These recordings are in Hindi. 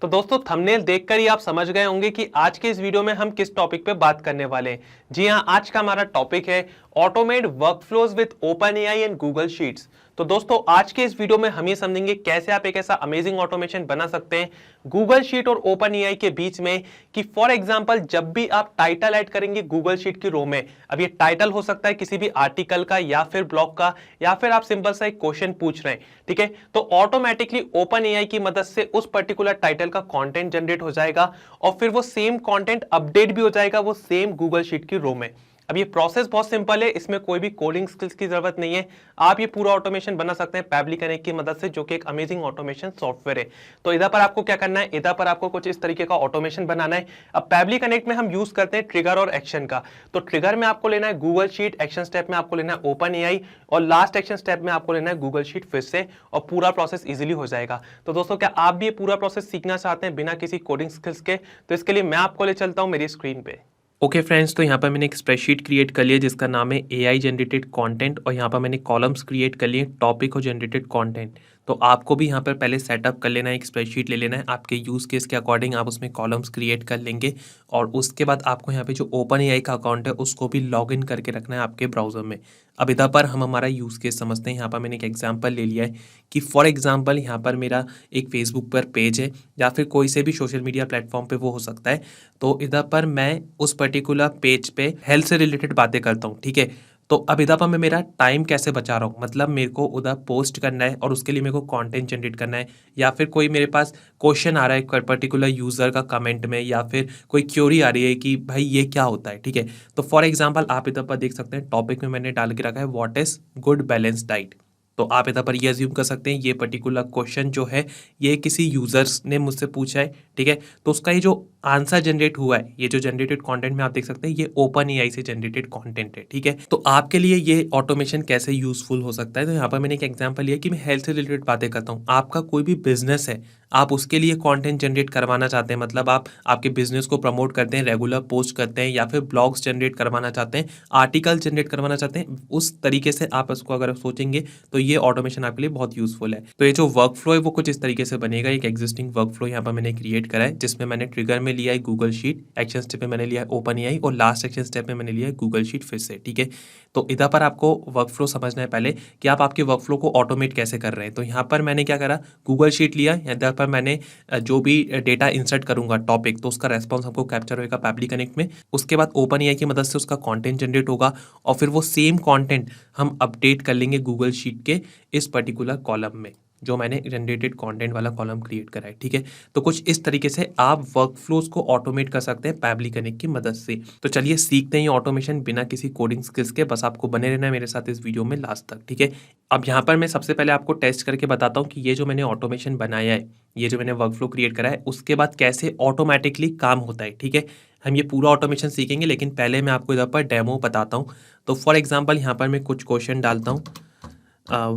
तो दोस्तों थंबनेल देखकर ही आप समझ गए होंगे कि आज के इस वीडियो में हम किस टॉपिक पे बात करने वाले हैं। जी हाँ, आज का हमारा टॉपिक है automate workflows with OpenAI and Google sheets. तो दोस्तों आज के इस वीडियो में हम ये समझेंगे कैसे आप एक ऐसा अमेजिंग ऑटोमेशन बना सकते हैं गूगल शीट और ओपनएआई के बीच में कि फॉर एग्जांपल जब भी आप टाइटल ऐड करेंगे गूगल शीट की रो में, अब ये टाइटल हो सकता है किसी भी आर्टिकल का या फिर ब्लॉग का या फिर आप सिंपल सा एक क्वेश्चन पूछ रहे हैं, ठीक है, तो ऑटोमेटिकली ओपनएआई की मदद से उस पर्टिकुलर टाइटल का कंटेंट जनरेट हो जाएगा और फिर वो सेम कंटेंट अपडेट भी हो जाएगा वो सेम गूगल शीट की रो में। अब ये प्रोसेस बहुत सिंपल है, इसमें कोई भी कोडिंग स्किल्स की जरूरत नहीं है। आप ये पूरा ऑटोमेशन बना सकते हैं पैबली कनेक्ट की मदद से, जो कि एक अमेजिंग ऑटोमेशन सॉफ्टवेयर है। तो इधर पर आपको क्या करना है, इधर पर आपको कुछ इस तरीके का ऑटोमेशन बनाना है। अब पैबली कनेक्ट में हम यूज करते हैं ट्रिगर और एक्शन का। तो ट्रिगर में आपको लेना है गूगल शीट, एक्शन स्टेप में आपको लेना है ओपनएआई और लास्ट एक्शन स्टेप में आपको लेना है गूगल शीट फिर से, और पूरा प्रोसेस इजीली हो जाएगा। तो दोस्तों क्या आप भी ये पूरा प्रोसेस सीखना चाहते हैं बिना किसी कोडिंग स्किल्स के? तो इसके लिए मैं आपको ले चलता हूं मेरी स्क्रीन पे। ओके फ्रेंड्स, तो यहाँ पर मैंने एक स्प्रेडशीट क्रिएट कर लिया जिसका नाम है एआई जनरेटेड कंटेंट, और यहाँ पर मैंने कॉलम्स क्रिएट कर लिए टॉपिक और जनरेटेड कंटेंट। तो आपको भी यहाँ पर पहले सेटअप कर लेना है, एक स्प्रेडशीट ले लेना है, आपके यूज़ केस के अकॉर्डिंग आप उसमें कॉलम्स क्रिएट कर लेंगे। और उसके बाद आपको यहाँ पे जो ओपन एआई का अकाउंट है उसको भी लॉग इन करके रखना है आपके ब्राउज़र में। अब इधर पर हम हमारा यूज़ केस समझते हैं। यहाँ पर मैंने एक एग्जांपल ले लिया है कि फॉर एग्जांपल यहाँ पर मेरा एक फेसबुक पर पेज है या फिर कोई से भी सोशल मीडिया प्लेटफॉर्म पे वो हो सकता है। तो इधर पर मैं उस पर्टिकुलर पेज पे हेल्थ से रिलेटेड बातें करता हूँ, ठीक है। तो अब इधर पर मैं मेरा टाइम कैसे बचा रहा हूँ, मतलब मेरे को उधर पोस्ट करना है और उसके लिए मेरे को कंटेंट जनरेट करना है, या फिर कोई मेरे पास क्वेश्चन आ रहा है पर्टिकुलर यूज़र का कमेंट में, या फिर कोई क्यूरी आ रही है कि भाई ये क्या होता है, ठीक है। तो फॉर एग्जांपल आप इधर पर देख सकते हैं टॉपिक में मैंने डाल के रखा है what is good balance diet. तो आप इधर पर ये अज्यूम कर सकते हैं ये पर्टिकुलर क्वेश्चन जो है ये किसी यूजर्स ने मुझसे पूछा है, ठीक है। तो उसका ये जो आंसर जनरेट हुआ है, ये जो जनरेटेड कंटेंट में आप देख सकते हैं ये ओपन एआई से जनरेटेड कंटेंट है, ठीक है। तो आपके लिए ये ऑटोमेशन कैसे यूजफुल हो सकता है, तो यहाँ पर मैंने एक एग्जांपल लिया कि मैं हेल्थ से रिलेटेड बातें करता हूँ। आपका कोई भी बिजनेस है, आप उसके लिए कंटेंट जनरेट करवाना चाहते हैं, मतलब आप आपके बिजनेस को प्रमोट करते हैं, रेगुलर पोस्ट करते हैं, या फिर ब्लॉग्स जनरेट करवाना चाहते हैं, आर्टिकल जनरेट करवाना चाहते हैं, उस तरीके से आप इसको अगर सोचेंगे तो ये ऑटोमेशन आपके लिए बहुत यूजफुल है। तो ये जो वर्क फ्लो है वो कुछ इस तरीके से बनेगा। एक एग्जिस्टिंग वर्क फ्लो यहाँ पर मैंने क्रिएट करा है जिसमें मैंने ट्रिगर में लिया है गूगल शीट, एक्शन स्टेप में मैंने लिया है ओपन एआई और लास्ट एक्शन स्टेप में मैंने लिया है गूगल शीट फिर से, ठीक है। तो इधर पर आपको वर्क फ्लो समझना है पहले कि आप आपके वर्क फ्लो को ऑटोमेट कैसे कर रहे हैं। तो यहाँ पर मैंने क्या करा, गूगल शीट लिया, इधर पर मैंने जो भी डेटा इंसर्ट करूंगा टॉपिक, तो उसका रेस्पॉन्स हमको कैप्चर होगा पैबली कनेक्ट में। उसके बाद ओपन एआई की मदद से उसका कंटेंट जनरेट होगा और फिर वो सेम कंटेंट हम अपडेट कर लेंगे गूगल शीट के इस पर्टिकुलर कॉलम में जो मैंने जनरेटेड कंटेंट वाला कॉलम क्रिएट करा है, ठीक है। तो कुछ इस तरीके से आप वर्क फ्लोज को ऑटोमेट कर सकते हैं पैबली कनेक्ट की मदद से। तो चलिए सीखते हैं ये ऑटोमेशन बिना किसी कोडिंग स्किल्स के। बस आपको बने रहना है मेरे साथ इस वीडियो में लास्ट तक, ठीक है। अब यहाँ पर मैं सबसे पहले आपको टेस्ट करके बताता हूँ कि ये जो मैंने ऑटोमेशन बनाया है, ये जो मैंने वर्क फ्लो क्रिएट करा है, उसके बाद कैसे ऑटोमेटिकली काम होता है, ठीक है। हम ये पूरा ऑटोमेशन सीखेंगे, लेकिन पहले मैं आपको इधर पर डेमो बताता हूँ। तो फॉर एग्जाम्पल यहाँ पर मैं कुछ क्वेश्चन डालता हूँ,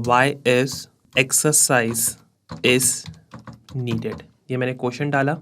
why is exercise is needed, ये मैंने क्वेश्चन डाला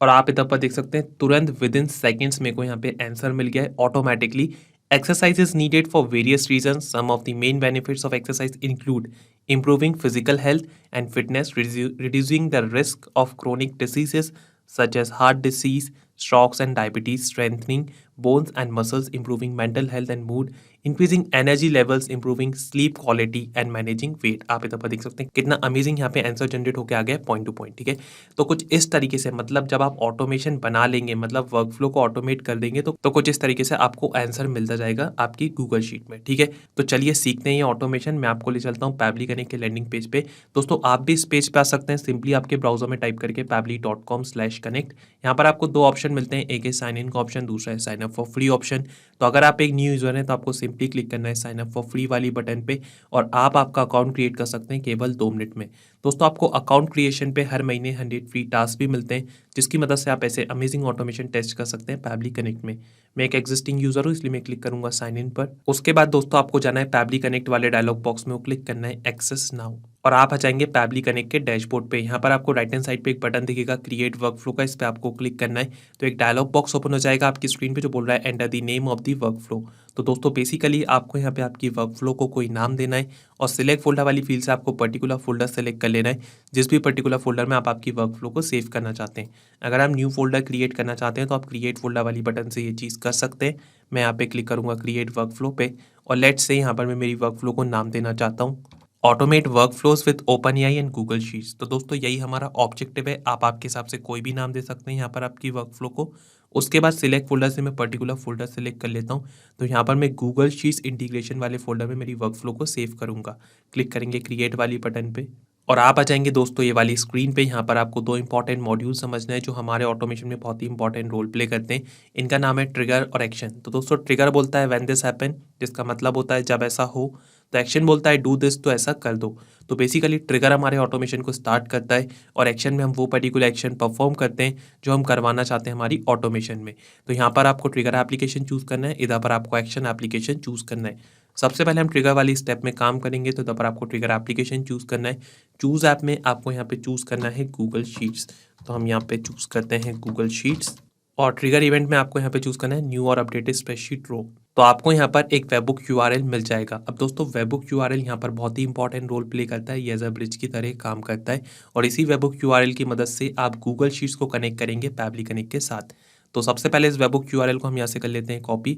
और आप इधर पर देख सकते हैं तुरंत विद इन सेकेंड्स मेरे को यहाँ पे आंसर मिल गया है automatically. Exercise is needed for various reason, some of the main benefits of exercise include improving physical health and fitness, reducing the risk of chronic diseases such as heart disease, strokes and diabetes, strengthening bones and muscles, improving mental health and mood, increasing energy levels, improving sleep quality and managing weight. आप इधर पर देख सकते हैं कितना अमेजिंग यहाँ पे आंसर जनरेट होकर आ गया पॉइंट टू पॉइंट, ठीक है। तो कुछ इस तरीके से, मतलब जब आप ऑटोमेशन बना लेंगे, मतलब वर्क फ्लो को ऑटोमेट कर देंगे, तो कुछ इस तरीके से आपको आंसर मिलता जाएगा आपकी गूगल शीट में, ठीक है। तो चलिए सीखते हैं ये ऑटोमेशन। मैं आपको ले चलता हूँ पैबली कनेक्ट के लैंडिंग पेज पे। दोस्तों आप भी इस पेज पे आ सकते हैं, सिंपली आपके ब्राउजर में टाइप करके pably.com/connect। यहाँ पर आपको दो ऑप्शन मिलते हैं, एक है साइन इन का ऑप्शन, दूसरा है sign up for free option. तो अगर आप एक न्यू यूजर हैं तो आपको सिंपली क्लिक करना है साइन अप फॉर फ्री वाली बटन पे और आप आपका अकाउंट क्रिएट कर सकते हैं केवल 2 मिनट में। दोस्तों आपको अकाउंट क्रिएशन पे हर महीने 100 फ्री टास्क भी मिलते हैं जिसकी मदद से आप ऐसे अमेजिंग ऑटोमेशन टेस्ट कर सकते हैं पैबली कनेक्ट में। मैं एक एग्जिस्टिंग यूजर हूँ इसलिए मैं क्लिक करूंगा साइन इन पर। उसके बाद दोस्तों आपको जाना है पैबली कनेक्ट वाले डायलॉग बॉक्स में, वो क्लिक करना है एक्सेस नाउ। और आप आ जाएंगे पैबली कनेक्ट के डैशबोर्ड पे। यहाँ पर आपको राइट हैंड साइड पे एक बटन दिखेगा क्रिएट वर्कफ्लो का, इस पर आपको क्लिक करना है। तो एक डायलॉग बॉक्स ओपन हो जाएगा आपकी स्क्रीन पे जो बोल रहा है enter the name of the workflow. तो दोस्तों बेसिकली आपको यहाँ पे आपकी वर्कफ्लो को कोई नाम देना है और सिलेक्ट फोल्डर वाली फील्ड से आपको पर्टिकुलर फोल्डर सेलेक्ट कर लेना है, जिस भी पर्टिकुलर फोल्डर में आप आपकी वर्कफ्लो को सेव करना चाहते हैं। अगर आप न्यू फोल्डर क्रिएट करना चाहते हैं तो आप क्रिएट फोल्डर वाली बटन से ये चीज़ कर सकते हैं। मैं यहाँ पे क्लिक करूँगा क्रिएट वर्कफ्लो पे और लेट्स से यहाँ पर मैं मेरी वर्कफ्लो को नाम देना चाहता हूँ automate workflows with OpenAI and Google sheets. तो दोस्तों यही हमारा ऑब्जेक्टिव है। आप आपके हिसाब से कोई भी नाम दे सकते हैं यहाँ पर आपकी वर्कफ्लो को। उसके बाद सिलेक्ट फोल्डर से मैं पर्टिकुलर फोल्डर सेलेक्ट कर लेता हूँ। तो यहाँ पर मैं गूगल शीट्स इंटीग्रेशन वाले फोल्डर में मेरी वर्कफ्लो को सेव करूँगा। क्लिक करेंगे क्रिएट वाली बटन पे और आप आ जाएंगे दोस्तों ये वाली स्क्रीन पे। यहाँ पर आपको दो इंपॉर्टेंट मॉड्यूल समझना है जो हमारे ऑटोमेशन में बहुत ही इंपॉर्टेंट रोल प्ले करते हैं। इनका नाम है ट्रिगर और एक्शन। तो दोस्तों ट्रिगर बोलता है व्हेन दिस हैपन, जिसका मतलब होता है जब ऐसा हो। तो एक्शन बोलता है डू दिस, तो ऐसा कर दो। तो बेसिकली ट्रिगर हमारे ऑटोमेशन को स्टार्ट करता है और एक्शन में हम वो पर्टिकुलर एक्शन परफॉर्म करते हैं जो हम करवाना चाहते हैं हमारी ऑटोमेशन में। तो यहाँ पर आपको ट्रिगर एप्लीकेशन चूज करना है, इधर पर आपको एक्शन एप्लीकेशन चूज करना है। सबसे पहले हम ट्रिगर वाली स्टेप में काम करेंगे तो इधर पर आपको ट्रिगर एप्लीकेशन चूज करना है। चूज ऐप में आपको यहाँ पे चूज करना है गूगल शीट्स। तो हम यहाँ पे चूज करते हैं गूगल शीट्स और ट्रिगर इवेंट में आपको यहाँ पे चूज करना है न्यू और अपडेटेड स्प्रेडशीट रो। तो आपको यहाँ पर एक वेबबुक यूआरएल मिल जाएगा। अब दोस्तों वेबबुक यूआरएल यहाँ पर बहुत ही इंपॉर्टेंट रोल प्ले करता है, ये एज अ ब्रिज की तरह काम करता है और इसी वेबबुक यूआरएल की मदद से आप गूगल शीट्स को कनेक्ट करेंगे पैबली कनेक्ट के साथ। तो सबसे पहले इस वेबबुक यूआरएल को हम यहाँ से कर लेते हैं कॉपी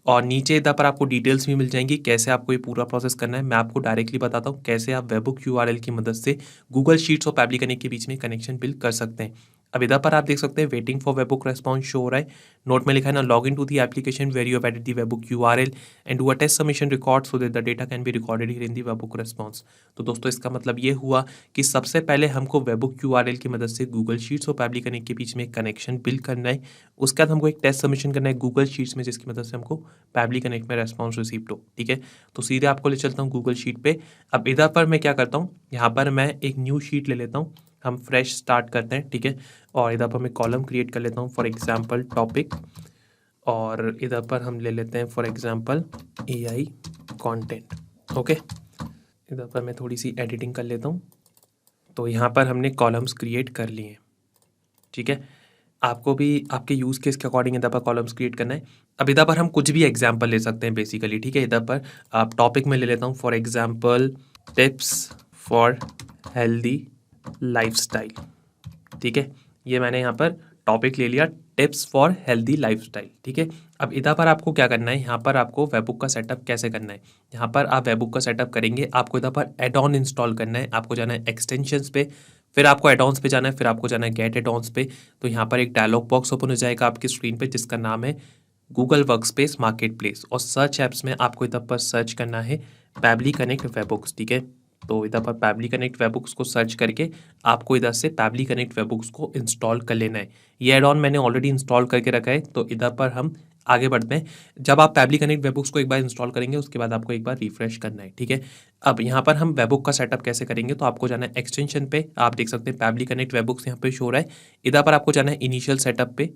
और नीचे इधर पर आपको डिटेल्स भी मिल जाएंगी कैसे आपको ये पूरा प्रोसेस करना है। मैं आपको डायरेक्टली बताता हूँ कैसे आप वेबबुक यूआरएल की मदद से गूगल शीट्स और पैबली कनेक्ट के बीच में कनेक्शन बिल्ड कर सकते हैं। अब इधर पर आप देख सकते हैं waiting for webhook response show हो रहा है। नोट में लिखा है ना log in to the application where you have added the webhook URL and do a test submission record so that the data can be recorded here in the webhook response. तो दोस्तों इसका मतलब ये हुआ कि सबसे पहले हमको वेबबुक यूआरएल की मदद से गूगल शीट्स और पैबली कनेक्ट के बीच में एक कनेक्शन बिल्ड करना है। उसके बाद हमको एक टेस्ट सबमिशन करना है गूगल शीट्स में, जिसकी मदद से हमको पैबली कनेक्ट में रेस्पॉन्स रिसीव हो। ठीक है, तो सीधे आपको ले चलता हूँ गूगल शीट पे। अब इधर पर मैं क्या करता हूँ, यहाँ पर मैं एक न्यू शीट ले लेता हूँ, हम फ्रेश स्टार्ट करते हैं। ठीक है, और इधर पर मैं कॉलम क्रिएट कर लेता हूँ फॉर एग्जांपल टॉपिक और इधर पर हम ले लेते हैं for example AI content. Okay, इधर पर मैं थोड़ी सी एडिटिंग कर लेता हूँ। तो यहाँ पर हमने कॉलम्स क्रिएट कर लिए हैं। ठीक है, आपको भी आपके यूज़ केस के अकॉर्डिंग इधर पर कॉलम्स क्रिएट करना है। अब इधर पर हम कुछ भी एग्जांपल ले सकते हैं बेसिकली। ठीक है, इधर पर आप टॉपिक में ले लेता हूँ for example tips for healthy lifestyle. ठीक है, ये मैंने यहाँ पर टॉपिक ले लिया टिप्स फॉर हेल्दी लाइफस्टाइल। ठीक है, अब इधर पर आपको क्या करना है, यहाँ पर आपको वेबबुक का सेटअप कैसे करना है। यहाँ पर आप वेबबुक का सेटअप करेंगे, आपको इधर पर एड ऑन इंस्टॉल करना है। आपको जाना है एक्सटेंशंस पे, फिर आपको एड ऑन्स पे जाना है, फिर आपको जाना है गेट एड ऑन्स पे। तो यहाँ पर एक डायलॉग बॉक्स ओपन हो जाएगा आपकी स्क्रीन पे जिसका नाम है गूगल वर्कस्पेस मार्केट प्लेस और सर्च ऐप्स में आपको इधर पर सर्च करना है पैबली कनेक्ट वेबबुक्स। ठीक है, तो इधर पर पैबली कनेक्ट वेबबुक्स को सर्च करके आपको इधर से पैबली कनेक्ट वेबबुक्स को इंस्टॉल कर लेना है। ये एड ऑन मैंने ऑलरेडी इंस्टॉल करके रखा है। तो इधर पर हम आगे बढ़ते हैं। जब आप पैबली कनेक्ट वेबबुक्स को एक बार इंस्टॉल करेंगे उसके बाद आपको एक बार रिफ्रेश करना है। ठीक है, अब यहाँ पर हम वेबबुक का सेटअप कैसे करेंगे, तो आपको जाना है एक्सटेंशन पे। आप देख सकते हैं पैबली कनेक्ट वेबबुक्स यहाँ पे शो हो रहा है। इधर पर आपको जाना है इनिशियल सेटअप पे।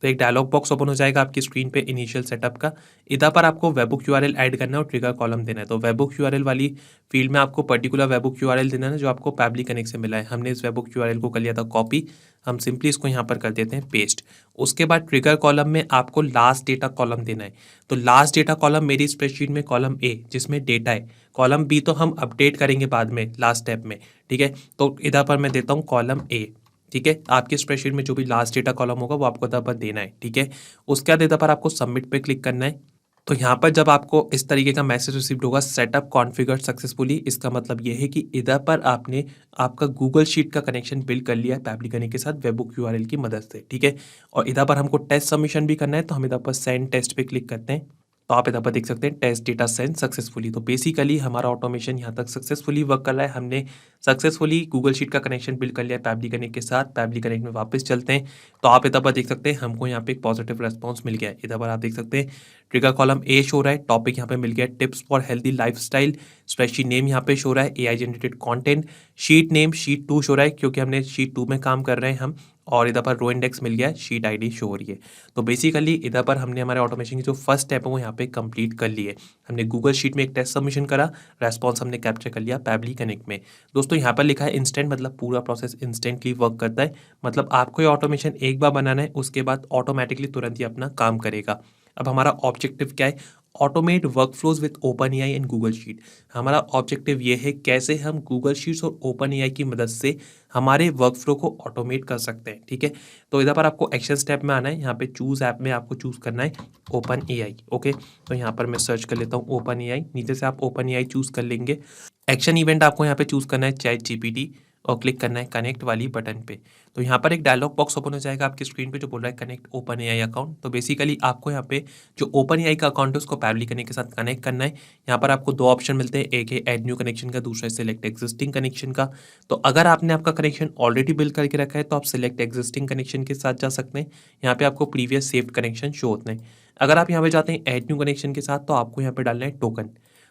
तो एक डायलॉग बॉक्स ओपन हो जाएगा आपकी स्क्रीन पे इनिशियल सेटअप का। इधर पर आपको वेबबुक यूआरएल ऐड करना है और ट्रिगर कॉलम देना है। तो वेबबुक यूआरएल वाली फील्ड में आपको पर्टिकुलर वेबबुक यूआरएल देना है जो आपको पैबली कनेक्ट से मिला है। हमने इस वेबबुक यूआरएल को कर लिया था कॉपी, हम सिंपली इसको यहाँ पर कर देते हैं पेस्ट। उसके बाद ट्रिगर कॉलम में आपको लास्ट डेटा कॉलम देना है। तो लास्ट डेटा कॉलम मेरी स्प्रेडशीट में कॉलम ए जिसमें डेटा है, कॉलम बी तो हम अपडेट करेंगे बाद में लास्ट स्टेप में। ठीक है, तो इधर पर मैं देता हूँ कॉलम ए। ठीक है, आपके स्प्रेडशीट में जो भी लास्ट डेटा कॉलम होगा वो आपको इधर पर देना है। ठीक है, उसके बाद इधर पर आपको सबमिट पे क्लिक करना है। तो यहाँ पर जब आपको इस तरीके का मैसेज रिसीव होगा सेटअप कॉन्फ़िगर्ड सक्सेसफुली, इसका मतलब ये है कि इधर पर आपने आपका गूगल शीट का कनेक्शन बिल्ड कर लिया है पैबली कनेक्ट के साथ वेबबुक यूआरएल की मदद से। ठीक है, और इधर पर हमको टेस्ट सबमिशन भी करना है। तो हम इधर पर सेंड टेस्ट पे क्लिक करते हैं। तो आप इधर पर देख सकते हैं टेस्ट डेटा सेंड सक्सेसफुली। तो बेसिकली हमारा ऑटोमेशन यहाँ तक सक्सेसफुली वर्क कर रहा है। हमने सक्सेसफुली गूगल शीट का कनेक्शन बिल्ड कर लिया है पैबली कनेक्ट के साथ। पैबली कनेक्ट में वापस चलते हैं तो आप इधर पर देख सकते हैं हमको यहाँ पे एक पॉजिटिव रेस्पॉन्स मिल गया है। इधर पर आप देख सकते हैं ट्रिगर कॉलम ए शो रहा है, टॉपिक यहाँ पे मिल गया है tips for healthy lifestyle, spreadsheet name यहाँ पे शो रहा है AI generated content, sheet name sheet 2 show रहा है क्योंकि हमने शीट 2 में काम कर रहे हैं हम, और इधर पर रो इंडेक्स मिल गया, शीट आईडी शो हो रही है। तो बेसिकली इधर पर हमने हमारे ऑटोमेशन की जो फर्स्ट स्टेप है वो यहाँ पे कंप्लीट कर ली है। हमने गूगल शीट में एक टेस्ट सबमिशन करा, रेस्पॉन्स हमने कैप्चर कर लिया पैबली कनेक्ट में। दोस्तों यहाँ पर लिखा है इंस्टेंट, मतलब पूरा प्रोसेस इंस्टेंटली वर्क करता है, मतलब आपको ये ऑटोमेशन एक बार बनाना है, उसके बाद ऑटोमेटिकली तुरंत ही अपना काम करेगा। अब हमारा ऑब्जेक्टिव क्या है? Automate workflows with open AI and Google sheet. हमारा ऑब्जेक्टिव ये है कैसे हम गूगल शीट्स और ओपन एआई की मदद से हमारे वर्कफ्लो को ऑटोमेट कर सकते हैं। ठीक है, तो इधर पर आपको एक्शन स्टेप में आना है। यहाँ पे चूज ऐप में आपको चूज करना है ओपन एआई। ओके, तो यहाँ पर मैं सर्च कर लेता हूँ ओपन एआई, नीचे से आप ओपन एआई चूज कर लेंगे। एक्शन इवेंट आपको यहाँ पे चूज करना है चैट जीपीटी और क्लिक करना है कनेक्ट वाली बटन पे। तो यहाँ पर एक डायलॉग बॉक्स ओपन हो जाएगा आपकी स्क्रीन पे जो बोल रहा है कनेक्ट ओपन एआई अकाउंट। तो बेसिकली आपको यहाँ पे जो ओपन एआई का अकाउंट है उसको पैबली कनेक्ट के साथ कनेक्ट करना है। यहाँ पर आपको दो ऑप्शन मिलते हैं, एक है ऐड न्यू कनेक्शन का, दूसरा है सिलेक्ट एग्जिस्टिंग कनेक्शन का। तो अगर आपने आपका कनेक्शन ऑलरेडी बिल्ड करके रखा है तो आप सिलेक्ट एग्जिस्टिंग कनेक्शन के साथ जा सकते हैं। यहाँ पे आपको प्रीवियस सेव्ड कनेक्शन शो होते हैं। अगर आप यहाँ पे जाते हैं ऐड न्यू कनेक्शन के साथ तो आपको यहाँ पे डालना है टोकन।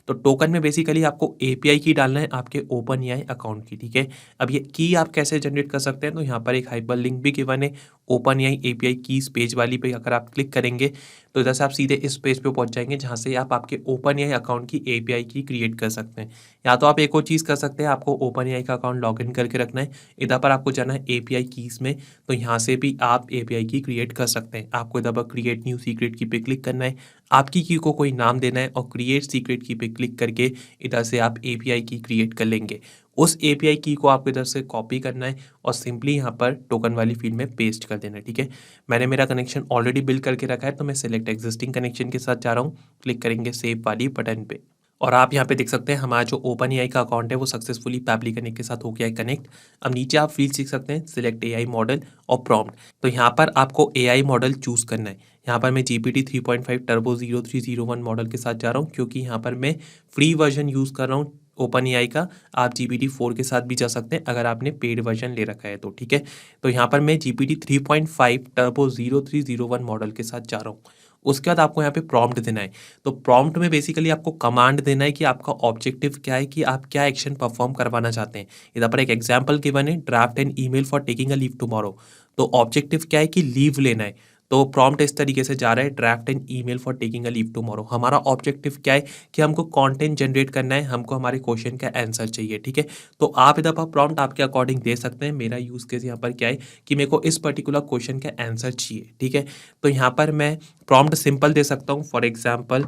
तो टोकन में बेसिकली आपको एपीआई की डालना है आपके ओपन एआई अकाउंट की। ठीक है, अब ये की आप कैसे जनरेट कर सकते हैं? तो यहाँ पर एक हाइपर लिंक भी गिवन है open AI API keys page वाली पे। अगर आप क्लिक करेंगे तो इधर से आप सीधे इस पेज पे पहुंच जाएंगे जहाँ से आप आपके ओपन एआई अकाउंट की एपीआई की क्रिएट कर सकते हैं। या तो आप एक और चीज़ कर सकते हैं, आपको ओपन एआई का अकाउंट लॉग इन करके रखना है, इधर पर आपको जाना है एपीआई कीज में, तो यहाँ से भी आप एपीआई की क्रिएट कर सकते हैं। आपको इधर पर क्रिएट न्यू सीक्रेट की पे क्लिक करना है, आपकी की को कोई नाम देना है और क्रिएट सीक्रेट की पे क्लिक करके इधर से आप एपीआई की क्रिएट कर लेंगे। उस एपीआई की को आपको इधर से कॉपी करना है और सिंपली यहाँ पर टोकन वाली फील्ड में पेस्ट कर देना है। ठीक है, मैंने मेरा कनेक्शन ऑलरेडी बिल्ड करके रखा है तो मैं सिलेक्ट एग्जिस्टिंग कनेक्शन के साथ जा रहा हूँ, क्लिक करेंगे सेव वाली बटन पे और आप यहाँ पे देख सकते हैं हमारा जो ओपन एआई का अकाउंट है वो सक्सेसफुली पैबली कनेक्ट के साथ हो गया है कनेक्ट। अब नीचे आप फील्ड सीख सकते हैं सिलेक्ट एआई मॉडल और प्रॉम्प्ट। तो यहाँ पर आपको एआई मॉडल चूज करना है। यहाँ पर मैं GPT 3.5 टर्बो 0301 मॉडल के साथ जा रहा हूँ क्योंकि यहाँ पर मैं फ्री वर्जन यूज़ कर रहा हूँ ओपन एआई का। आप GPT 4 के साथ भी जा सकते हैं अगर आपने पेड वर्जन ले रखा है तो। ठीक है, तो यहाँ पर मैं GPT 3.5 टर्बो 0301 मॉडल के साथ जा रहा हूँ। उसके बाद आपको यहाँ पे प्रॉम्प्ट देना है। तो प्रॉम्प्ट में बेसिकली आपको कमांड देना है कि आपका ऑब्जेक्टिव क्या है, कि आप क्या एक्शन परफॉर्म करवाना चाहते हैं। इधर पर एक एग्जांपल गिवन है, draft an email for taking a leave tomorrow. तो ऑब्जेक्टिव क्या है कि लीव लेना है। तो प्रॉम्प्ट इस तरीके से जा रहा है, draft an email for taking a leave tomorrow. हमारा ऑब्जेक्टिव क्या है कि हमको कंटेंट जनरेट करना है, हमको हमारे क्वेश्चन का आंसर चाहिए। ठीक है, तो आप इधर पर प्रॉम्प्ट आपके अकॉर्डिंग दे सकते हैं। मेरा यूज केस यहाँ पर क्या है कि मेरे को इस पर्टिकुलर क्वेश्चन का आंसर चाहिए। ठीक है, तो यहाँ पर मैं प्रॉम्प्ट सिंपल दे सकता हूँ, for example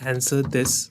answer this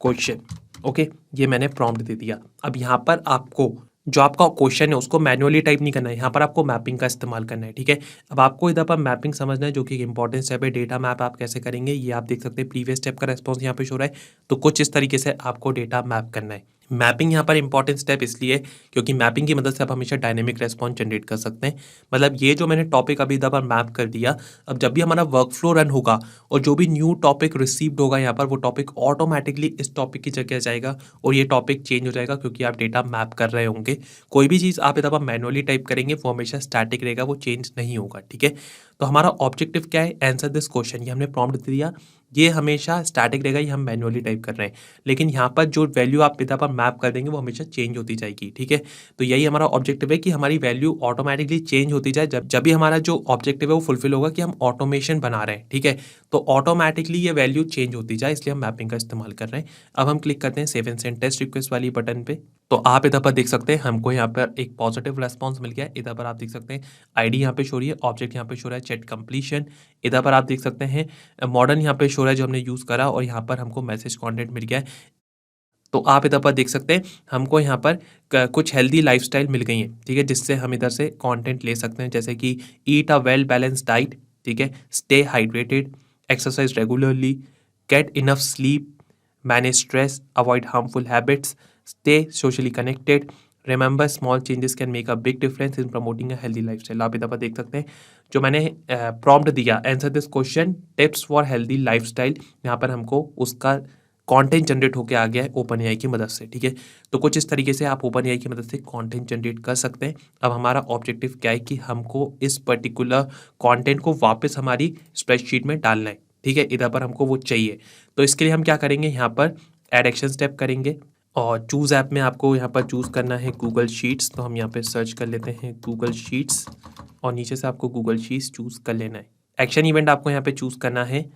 question. Okay, ये मैंने प्रॉम्प्ट दे दिया। अब यहाँ पर आपको जो आपका क्वेश्चन है उसको मैन्युअली टाइप नहीं करना है, यहाँ पर आपको मैपिंग का इस्तेमाल करना है। ठीक है, अब आपको इधर पर मैपिंग समझना है जो कि एक इंपॉर्टेंट स्टेप है। डेटा मैप आप कैसे करेंगे ये आप देख सकते हैं, प्रीवियस स्टेप का रेस्पॉन्स यहाँ पे शो रहा है। तो कुछ इस तरीके से आपको डेटा मैप करना है। मैपिंग यहाँ पर इंपॉर्टेंट स्टेप इसलिए क्योंकि मैपिंग की मदद से आप हमेशा डायनेमिक रेस्पॉन्स जनरेट कर सकते हैं। मतलब ये जो मैंने टॉपिक अभी इधर पर मैप कर दिया, अब जब भी हमारा वर्क फ्लो रन होगा और जो भी न्यू टॉपिक रिसीव्ड होगा यहाँ पर, वो टॉपिक ऑटोमेटिकली इस टॉपिक की जगह जाएगा और ये टॉपिक चेंज हो जाएगा क्योंकि आप डेटा मैप कर रहे होंगे। कोई भी चीज़ आप इधर पर मैनुअली टाइप करेंगे वो हमेशा स्टैटिक रहेगा, वो चेंज नहीं होगा। ठीक है, तो हमारा ऑब्जेक्टिव क्या है, आंसर दिस क्वेश्चन। ये हमने प्रॉम्प्ट दे दिया, ये हमेशा स्टैटिक रहेगा, ये हम मैनुअली टाइप कर रहे हैं। लेकिन यहाँ पर जो वैल्यू आप इधर पर मैप कर देंगे वो हमेशा चेंज होती जाएगी। ठीक है, तो यही हमारा ऑब्जेक्टिव है कि हमारी वैल्यू ऑटोमेटिकली चेंज होती जाए। जब भी हमारा जो ऑब्जेक्टिव है वो फुलफिल होगा कि हम ऑटोमेशन बना रहे हैं। ठीक है, तो ऑटोमेटिकली ये वैल्यू चेंज होती जाए, इसलिए हम मैपिंग का इस्तेमाल कर रहे हैं। अब हम क्लिक करते हैं save and send test request वाली बटन पे। तो आप इधर पर देख सकते हैं हमको यहाँ पर एक पॉजिटिव रेस्पॉन्स मिल गया। इधर पर आप देख सकते हैं आईडी यहाँ पे शो रही है, ऑब्जेक्ट यहाँ पे शो रहा है चैट कंप्लीशन। इधर पर आप देख सकते हैं मॉडर्न यहाँ पे शो रहा है जो हमने यूज़ करा और यहाँ पर हमको मैसेज कंटेंट मिल गया है। तो आप इधर पर देख सकते हैं हमको यहाँ पर कुछ हेल्दी लाइफस्टाइल मिल गई है। ठीक है, जिससे हम इधर से कंटेंट ले सकते हैं, जैसे कि ईट अ वेल बैलेंस डाइट। ठीक है, stay hydrated, exercise regularly, get enough sleep, manage stress, avoid harmful habits, stay socially connected, remember small changes can make a big difference in promoting a healthy lifestyle. आप इधर पर देख सकते हैं जो मैंने प्रॉम्प्ट दिया, answer this question tips for healthy lifestyle, यहाँ पर हमको उसका कंटेंट जनरेट होकर आ गया है ओपन एआई की मदद से। ठीक है, तो कुछ इस तरीके से आप ओपन एआई की मदद से कंटेंट जनरेट कर सकते हैं। अब हमारा ऑब्जेक्टिव क्या है कि हमको इस पर्टिकुलर कंटेंट को वापस हमारी स्प्रेडशीट में डालना है। ठीक है, इधर पर हमको वो चाहिए। तो इसके लिए हम क्या करेंगे, यहाँ पर एड एक्शन स्टेप करेंगे और चूज़ ऐप में आपको यहाँ पर चूज़ करना है गूगल शीट्स। तो हम यहाँ पे सर्च कर लेते हैं गूगल शीट्स और नीचे से आपको गूगल शीट्स चूज़ कर लेना है। एक्शन इवेंट आपको यहाँ पे चूज़ करना है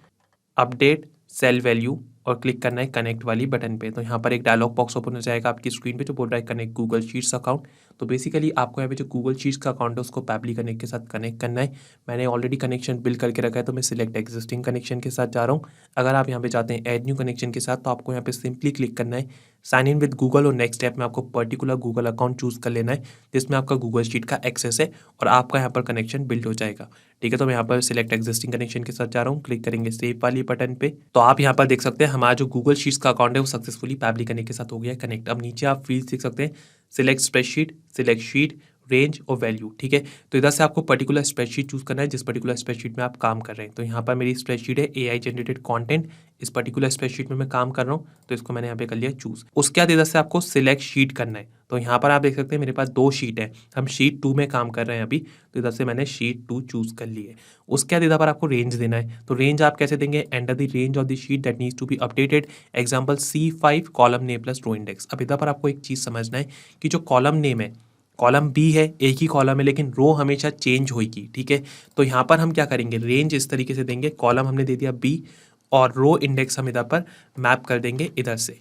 अपडेट सेल वैल्यू और क्लिक करना है कनेक्ट वाली बटन पे। तो यहाँ पर एक डायलॉग बॉक्स ओपन हो जाएगा आपकी स्क्रीन पे जो बोल रहा है कनेक्ट गूगल शीट्स अकाउंट। तो बेसिकली आपको यहाँ पे जो गूगल शीट्स का अकाउंट है उसको पैबली कनेक्ट के साथ कनेक्ट करना है। मैंने ऑलरेडी कनेक्शन बिल्ड करके रखा है तो मैं सिलेक्ट एग्जिस्टिंग कनेक्शन के साथ जा रहा हूँ। अगर आप यहाँ पे चाहते हैं ऐड न्यू कनेक्शन के साथ तो आपको यहाँ पे सिंपली क्लिक करना है साइन इन विद गूगल और नेक्स्ट स्टेप में आपको पर्टिकुलर गूगल अकाउंट चूज कर लेना है जिसमें आपका गूगल शीट का एक्सेस है और आपका यहाँ पर कनेक्शन बिल्ड हो जाएगा। ठीक है, तो मैं यहाँ पर सिलेक्ट एग्जिस्टिंग कनेक्शन के साथ जा रहा हूँ, क्लिक करेंगे सेव वाली बटन पे। तो आप यहाँ पर देख सकते हैं हमारा जो गूगल शीट्स का अकाउंट है वो सक्सेसफुली पैबली कनेक्ट के साथ हो गया कनेक्ट। अब नीचे आप फील्ड देख सकते हैं select spreadsheet, select sheet, range और वैल्यू। ठीक है, तो इधर से आपको पर्टिकुलर स्प्रेडशीट चूज करना है जिस पर्टिकुलर स्प्रेडशीट में आप काम कर रहे हैं। तो यहाँ पर मेरी स्प्रेडशीट है एआई जनरेटेड कंटेंट, इस पर्टिकुलर स्प्रेडशीट में मैं काम कर रहा हूँ तो इसको मैंने यहाँ पे कर लिया चूज। उसके बाद इधर से आपको सिलेक्ट शीट करना है। तो यहाँ पर आप देख सकते हैं मेरे पास 2 शीट है, हम शीट 2 में काम कर रहे हैं अभी, तो इधर से मैंने शीट 2 चूज कर ली है। उसके बाद इधर पर आपको रेंज देना है। तो रेंज आप कैसे देंगे, enter the range of the sheet that needs to be updated, example C5 column name plus row index. अब इधर पर आपको एक चीज समझना है कि जो कॉलम नेम है, कॉलम बी है, एक ही कॉलम है लेकिन रो हमेशा चेंज होगी। ठीक है, तो यहाँ पर हम क्या करेंगे, रेंज इस तरीके से देंगे, कॉलम हमने दे दिया बी और रो इंडेक्स हम इधर पर मैप कर देंगे इधर से।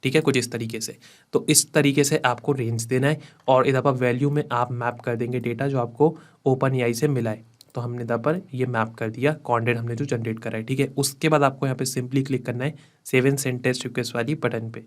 ठीक है, कुछ इस तरीके से। तो इस तरीके से आपको रेंज देना है और इधर पर वैल्यू में आप मैप कर देंगे डेटा जो आपको ओपन एआई से मिला है। तो हमने इधर पर ये मैप कर दिया कंटेंट हमने जो जनरेट करा है। ठीक है, उसके बाद आपको यहाँ पे सिंपली क्लिक करना है save and send test request वाली बटन पे।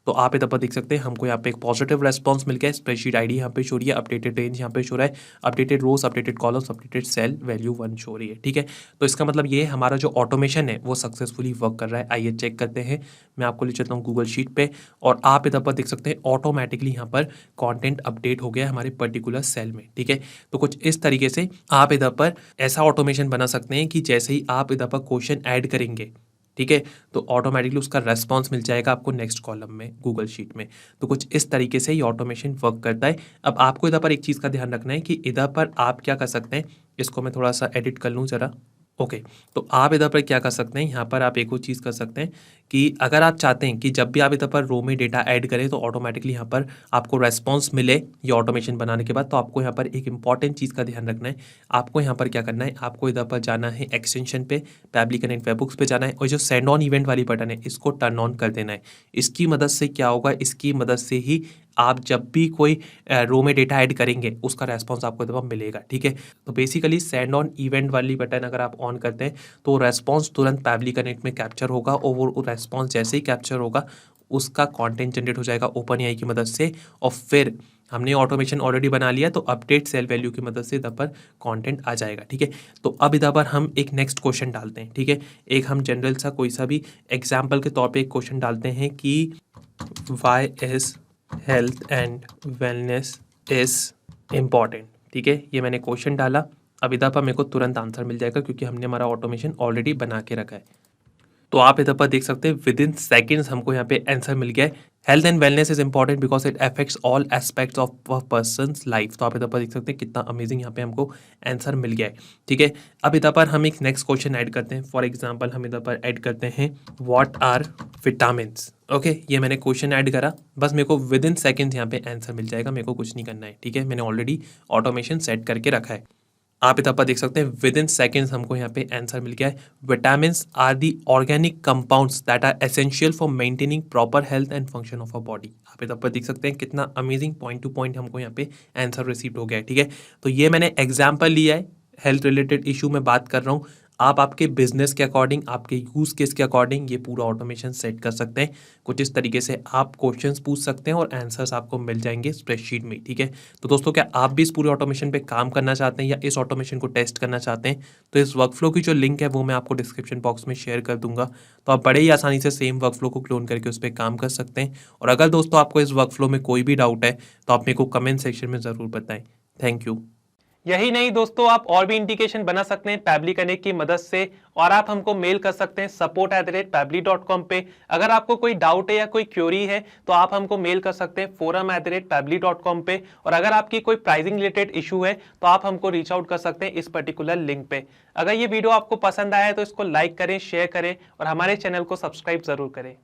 तो आप इधर पर देख सकते हैं हमको यहाँ पे एक पॉजिटिव रेस्पॉन्स मिल गया। स्प्रेडशीट आईडी यहाँ पे शो रही है, अपडेटेड रेंज यहाँ पे शो रहा है, updated rows, updated columns, updated cell value 1 show रही है। ठीक है, तो इसका मतलब ये हमारा जो ऑटोमेशन है वो सक्सेसफुली वर्क कर रहा है। आइए चेक करते हैं, मैं आपको ले चलता हूँ गूगल शीट पे और आप इधर पर देख सकते हैं ऑटोमेटिकली यहाँ पर कॉन्टेंट अपडेट हो गया हमारे पर्टिकुलर सेल में। ठीक है, तो कुछ इस तरीके से आप इधर पर ऐसा ऑटोमेशन बना सकते हैं कि जैसे ही आप इधर पर क्वेश्चन ऐड करेंगे, ठीक है, तो ऑटोमेटिकली उसका रेस्पॉन्स मिल जाएगा आपको नेक्स्ट कॉलम में गूगल शीट में। तो कुछ इस तरीके से ये ऑटोमेशन वर्क करता है। अब आपको इधर पर एक चीज़ का ध्यान रखना है कि इधर पर आप क्या कर सकते हैं, इसको मैं थोड़ा सा एडिट कर लूँ ज़रा। ओके, तो आप इधर पर क्या कर सकते हैं, यहाँ पर आप एक और चीज़ कर सकते हैं कि अगर आप चाहते हैं कि जब भी आप इधर पर रो में डेटा ऐड करें तो ऑटोमेटिकली यहाँ पर आपको रेस्पॉन्स मिले ये ऑटोमेशन बनाने के बाद, तो आपको यहाँ पर एक इंपॉर्टेंट चीज़ का ध्यान रखना है। आपको यहाँ पर क्या करना है, आपको इधर पर जाना है एक्सटेंशन पे, पैबली कनेक्ट वेबबुक्स पे जाना है और जो सेंड ऑन इवेंट वाली बटन है इसको टर्न ऑन कर देना है। इसकी मदद से क्या होगा, इसकी मदद से ही आप जब भी कोई रो में डेटा ऐड करेंगे उसका रेस्पॉन्स आपको इधर पर मिलेगा। ठीक है, तो बेसिकली सेंड ऑन इवेंट वाली बटन अगर आप ऑन करते हैं तो रेस्पॉन्स तुरंत पैबली कनेक्ट में कैप्चर होगा और वो रेस्पॉन्स जैसे ही कैप्चर होगा उसका कंटेंट जनरेट हो जाएगा ओपन एआई की मदद से और फिर हमने ऑटोमेशन ऑलरेडी बना लिया तो अपडेट सेल वैल्यू की मदद से इधर पर कंटेंट आ जाएगा। ठीक है, तो अब इधर पर हम एक नेक्स्ट क्वेश्चन डालते हैं। ठीक है, एक हम जनरल सा कोई सा भी एग्जाम्पल के तौर पर एक क्वेश्चन डालते हैं कि why is health and wellness is important. ठीक है, ये मैंने क्वेश्चन डाला। अब इधर पर मेरे को तुरंत आंसर मिल जाएगा क्योंकि हमने हमारा ऑटोमेशन ऑलरेडी बना के रखा है। तो आप इधर पर देख सकते हैं विद इन सेकेंड्स हमको यहाँ पे आंसर मिल गया है। Health and wellness is important because it affects all aspects of a persons life. तो आप इधर पर देख सकते हैं कितना अमेजिंग यहाँ पे हमको आंसर मिल गया है। ठीक है, अब इधर पर हम एक नेक्स्ट क्वेश्चन ऐड करते हैं। फॉर एग्जाम्पल हम इधर पर ऐड करते हैं व्हाट आर विटामिन्स। ओके, ये मैंने क्वेश्चन ऐड करा, बस मेरे को विद इन सेकेंड्स यहाँ पे आंसर मिल जाएगा, मेरे को कुछ नहीं करना है। ठीक है, मैंने ऑलरेडी ऑटोमेशन सेट करके रखा है। आप इधर पर देख सकते हैं विद इन सेकेंड्स हमको यहाँ पे आंसर मिल गया है। Vitamins are the organic compounds that are essential for maintaining proper health and function of a body. आप इधर पर देख सकते हैं कितना अमेजिंग पॉइंट टू पॉइंट हमको यहाँ पे आंसर रिसीव हो गया है। ठीक है, तो ये मैंने एग्जाम्पल लिया है, हेल्थ रिलेटेड इशू में बात कर रहा हूँ। आप आपके बिजनेस के अकॉर्डिंग, आपके यूज केस के अकॉर्डिंग ये पूरा ऑटोमेशन सेट कर सकते हैं। कुछ इस तरीके से आप क्वेश्चंस पूछ सकते हैं और आंसर्स आपको मिल जाएंगे स्प्रेडशीट में। ठीक है, तो दोस्तों क्या आप भी इस पूरे ऑटोमेशन पे काम करना चाहते हैं या इस ऑटोमेशन को टेस्ट करना चाहते हैं, तो इस वर्कफ्लो की जो लिंक है वो मैं आपको डिस्क्रिप्शन बॉक्स में शेयर कर दूंगा। तो आप बड़े ही आसानी से सेम वर्कफ्लो को क्लोन करके उस पर काम कर सकते हैं। और अगर दोस्तों आपको इस वर्कफ्लो में कोई भी डाउट है तो आप मेरे को कमेंट सेक्शन में ज़रूर बताएं। Thank you. यही नहीं दोस्तों, आप और भी इंडिकेशन बना सकते हैं पैबली कनेक्ट की मदद से और आप हमको मेल कर सकते हैं support@pably.com पे। अगर आपको कोई डाउट है या कोई क्वेरी है तो आप हमको मेल कर सकते हैं forum@pably.com पे। और अगर आपकी कोई प्राइसिंग रिलेटेड इशू है तो आप हमको रीच आउट कर सकते हैं इस पर्टिकुलर लिंक पे। अगर ये वीडियो आपको पसंद आया है तो इसको लाइक करें, शेयर करें और हमारे चैनल को सब्सक्राइब जरूर करें।